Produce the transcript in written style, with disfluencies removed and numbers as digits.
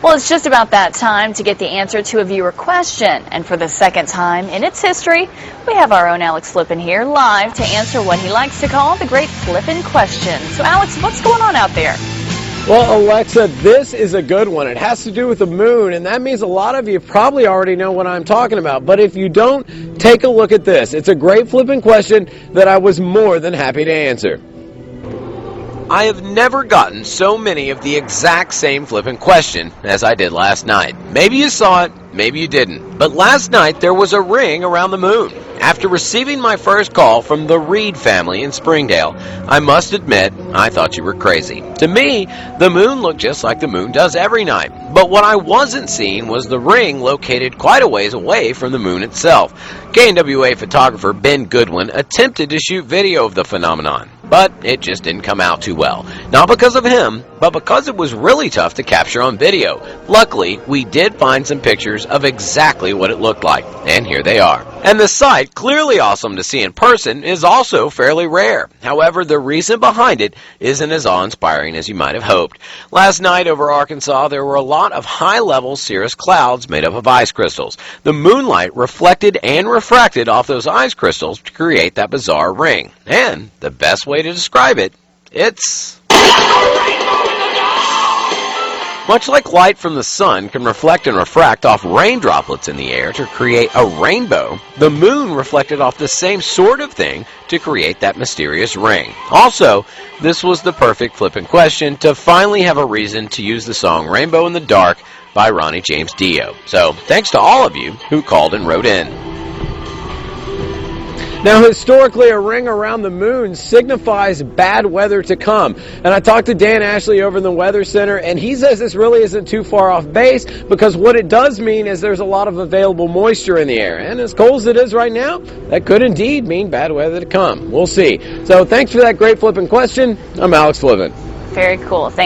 Well, it's just about that time to get the answer to a viewer question. And for the second time in its history, we have our own Alex Flippin here live to answer what he likes to call the great Flippin question. So, Alex, what's going on out there? Well, Alexa, this is a good one. It has to do with the moon, and that means a lot of you probably already know what I'm talking about. But if you don't, take a look at this. It's a great flipping question that I was more than happy to answer. I have never gotten so many of the exact same flippin' question as I did last night. Maybe you saw it, maybe you didn't. But last night there was a ring around the moon. After receiving my first call from the Reed family in Springdale, I must admit I thought you were crazy. To me, the moon looked just like the moon does every night. But what I wasn't seeing was the ring located quite a ways away from the moon itself. KNWA photographer Ben Goodwin attempted to shoot video of the phenomenon, but it just didn't come out too well. Not because of him, but because it was really tough to capture on video. Luckily, we did find some pictures of exactly what it looked like, and here they are. And the sight, clearly awesome to see in person, is also fairly rare. However, the reason behind it isn't as awe-inspiring as you might have hoped. Last night over Arkansas, there were a lot of high-level cirrus clouds made up of ice crystals. The moonlight reflected and refracted off those ice crystals to create that bizarre ring. And the best way to describe it, it's much like light from the sun can reflect and refract off rain droplets in the air to create a rainbow, the moon reflected off the same sort of thing to create that mysterious ring. Also, this was the perfect flippin' question to finally have a reason to use the song Rainbow in the Dark by Ronnie James Dio. So, thanks to all of you who called and wrote in. Now, historically, a ring around the moon signifies bad weather to come. And I talked to Dan Ashley over in the Weather Center, and he says this really isn't too far off base because what it does mean is there's a lot of available moisture in the air. And as cold as it is right now, that could indeed mean bad weather to come. We'll see. So thanks for that great flipping question. I'm Alex Flippin. Very cool. Thanks.